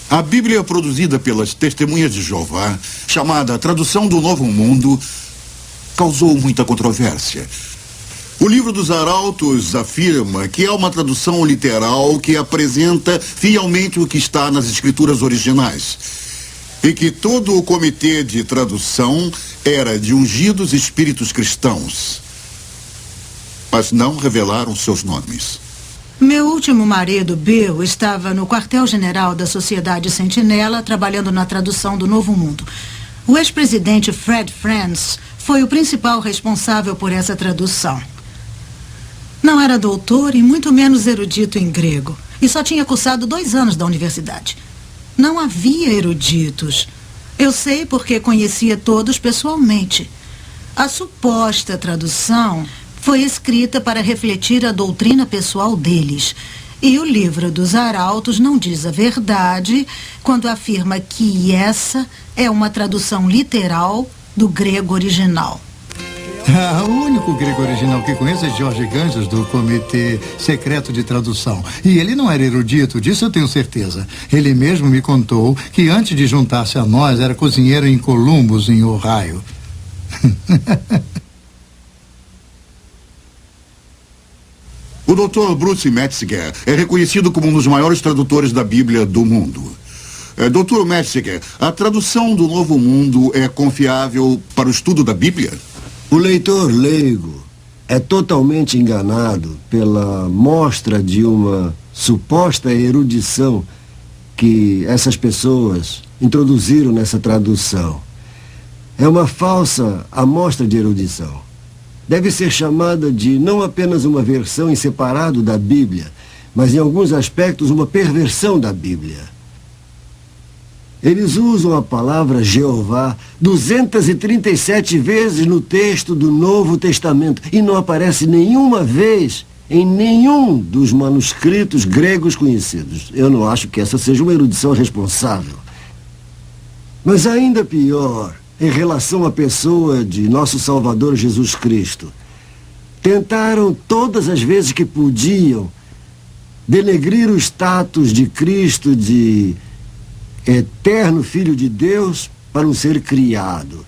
A Bíblia produzida pelas Testemunhas de Jeová, chamada Tradução do Novo Mundo, causou muita controvérsia. O livro dos Arautos afirma que é uma tradução literal que apresenta fielmente o que está nas escrituras originais e que todo o comitê de tradução era de ungidos espíritos cristãos, mas não revelaram seus nomes. Meu último marido, Bill, estava no quartel-general da Sociedade Sentinela trabalhando na tradução do Novo Mundo. O ex-presidente Fred Franz foi o principal responsável por essa tradução. Não era doutor e muito menos erudito em grego. E só tinha cursado 2 anos da universidade. Não havia eruditos. Eu sei porque conhecia todos pessoalmente. A suposta tradução foi escrita para refletir a doutrina pessoal deles. E o livro dos Arautos não diz a verdade quando afirma que essa é uma tradução literal do grego original. O único grego original que conheço é Jorge Ganges, do Comitê Secreto de Tradução. E ele não era erudito, disso eu tenho certeza. Ele mesmo me contou que antes de juntar-se a nós era cozinheiro em Columbus, em Ohio. O Dr. Bruce Metzger é reconhecido como um dos maiores tradutores da Bíblia do mundo. Dr. Metzger, a tradução do Novo Mundo é confiável para o estudo da Bíblia? O leitor leigo é totalmente enganado pela mostra de uma suposta erudição que essas pessoas introduziram nessa tradução. É uma falsa amostra de erudição. Deve ser chamada de não apenas uma versão em separado da Bíblia, mas em alguns aspectos uma perversão da Bíblia. Eles usam a palavra Jeová 237 vezes no texto do Novo Testamento e não aparece nenhuma vez em nenhum dos manuscritos gregos conhecidos. Eu não acho que essa seja uma erudição responsável. Mas ainda pior, em relação à pessoa de nosso Salvador Jesus Cristo, tentaram todas as vezes que podiam denegrir o status de Cristo de eterno Filho de Deus para um ser criado.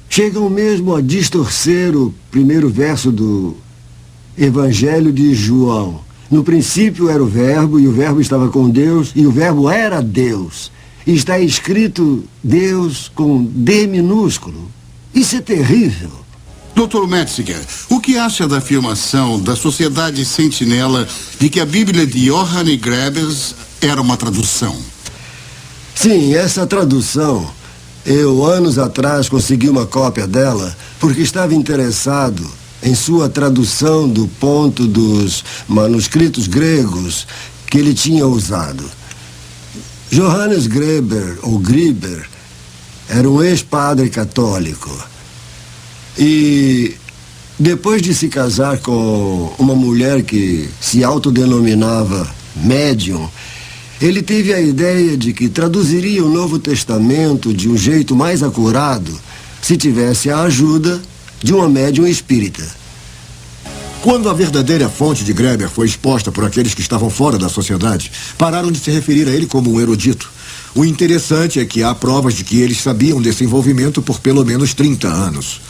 Chegam mesmo a distorcer o primeiro verso do Evangelho de João. No princípio era o Verbo, e o Verbo estava com Deus, e o Verbo era Deus. E está escrito Deus com D minúsculo. Isso é terrível. Dr. Metzger, o que acha da afirmação da Sociedade Sentinela de que a Bíblia de Johannes Grebers era uma tradução? Sim, essa tradução, eu anos atrás consegui uma cópia dela porque estava interessado em sua tradução do ponto dos manuscritos gregos que ele tinha usado. Johannes Greber, ou Griber, era um ex-padre católico. E depois de se casar com uma mulher que se autodenominava médium, ele teve a ideia de que traduziria o Novo Testamento de um jeito mais acurado se tivesse a ajuda de uma médium espírita. Quando a verdadeira fonte de Greber foi exposta por aqueles que estavam fora da sociedade, pararam de se referir a ele como um erudito. O interessante é que há provas de que eles sabiam desse envolvimento por pelo menos 30 anos.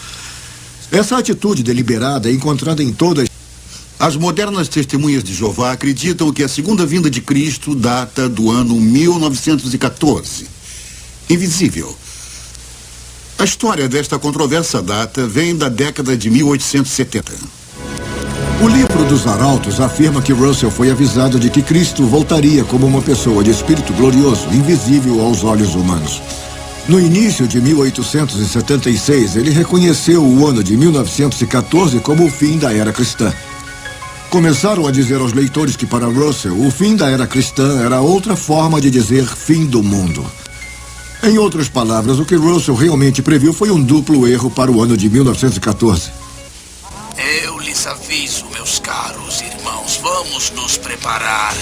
Essa atitude deliberada é encontrada em todas. As modernas testemunhas de Jeová acreditam que a segunda vinda de Cristo data do ano 1914. Invisível. A história desta controversa data vem da década de 1870. O livro dos Arautos afirma que Russell foi avisado de que Cristo voltaria como uma pessoa de espírito glorioso, invisível aos olhos humanos. No início de 1876, ele reconheceu o ano de 1914 como o fim da era cristã. Começaram a dizer aos leitores que para Russell, o fim da era cristã era outra forma de dizer fim do mundo. Em outras palavras, o que Russell realmente previu foi um duplo erro para o ano de 1914. Eu lhes aviso, meus caros irmãos, vamos nos preparar,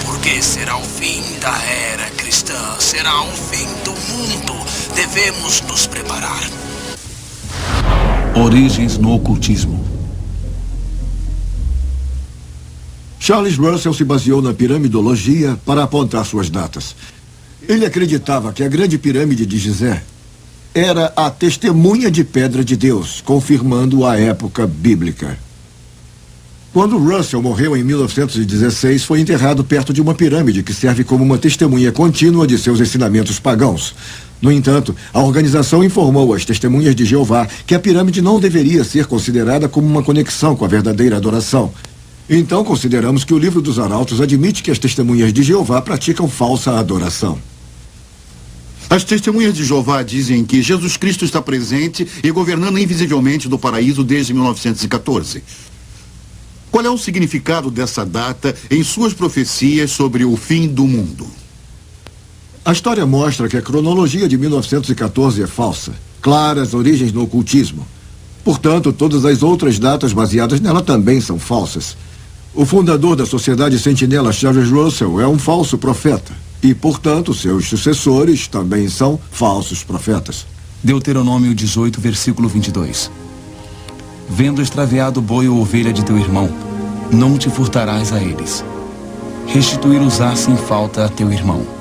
porque será o fim da era cristã, será o fim do mundo. Devemos nos preparar. Origens no ocultismo. Charles Russell se baseou na piramidologia para apontar suas datas. Ele acreditava que a Grande Pirâmide de Gizé era a testemunha de pedra de Deus, confirmando a época bíblica. Quando Russell morreu em 1916, foi enterrado perto de uma pirâmide que serve como uma testemunha contínua de seus ensinamentos pagãos. No entanto, a organização informou às Testemunhas de Jeová que a pirâmide não deveria ser considerada como uma conexão com a verdadeira adoração. Então, consideramos que o Livro dos Arautos admite que as Testemunhas de Jeová praticam falsa adoração. As Testemunhas de Jeová dizem que Jesus Cristo está presente e governando invisivelmente do paraíso desde 1914. Qual é o significado dessa data em suas profecias sobre o fim do mundo? A história mostra que a cronologia de 1914 é falsa, claras origens no ocultismo. Portanto, todas as outras datas baseadas nela também são falsas. O fundador da Sociedade Sentinela, Charles Russell, é um falso profeta. E, portanto, seus sucessores também são falsos profetas. Deuteronômio 18, versículo 22. Vendo extraviado o boi ou ovelha de teu irmão, não te furtarás a eles. Restituir-os-á sem falta a teu irmão.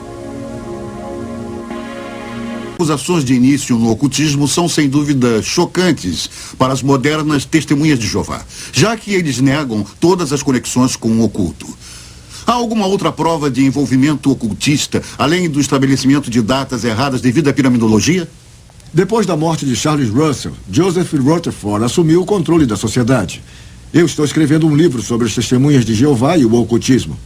Acusações de início no ocultismo são, sem dúvida, chocantes para as modernas Testemunhas de Jeová, já que eles negam todas as conexões com o oculto. Há alguma outra prova de envolvimento ocultista, além do estabelecimento de datas erradas devido à piramidologia? Depois da morte de Charles Russell, Joseph Rutherford assumiu o controle da sociedade. Eu estou escrevendo um livro sobre as Testemunhas de Jeová e o ocultismo.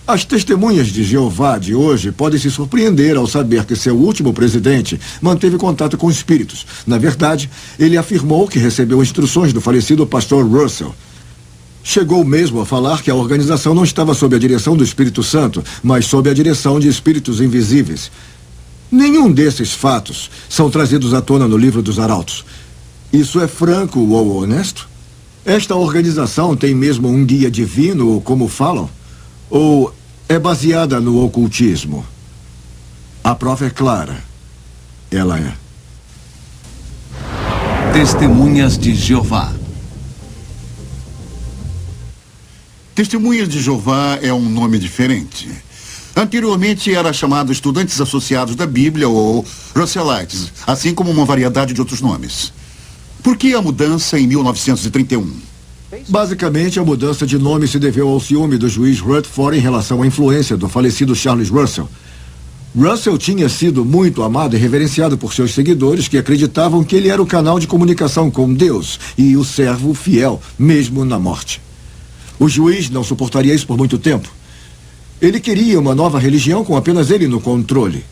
As Testemunhas de Jeová de hoje podem se surpreender ao saber que seu último presidente manteve contato com espíritos. Na verdade, ele afirmou que recebeu instruções do falecido pastor Russell. Chegou mesmo a falar que a organização não estava sob a direção do Espírito Santo, mas sob a direção de espíritos invisíveis. Nenhum desses fatos são trazidos à tona no Livro dos Arautos. Isso é franco ou honesto? Esta organização tem mesmo um guia divino, como falam? Ou é baseada no ocultismo? A prova é clara. Ela é. Testemunhas de Jeová. Testemunhas de Jeová é um nome diferente. Anteriormente era chamado Estudantes Associados da Bíblia ou Russellites, assim como uma variedade de outros nomes. Por que a mudança em 1931? Basicamente, a mudança de nome se deveu ao ciúme do juiz Rutherford em relação à influência do falecido Charles Russell. Russell tinha sido muito amado e reverenciado por seus seguidores que acreditavam que ele era o canal de comunicação com Deus e o servo fiel, mesmo na morte. O juiz não suportaria isso por muito tempo. Ele queria uma nova religião com apenas ele no controle.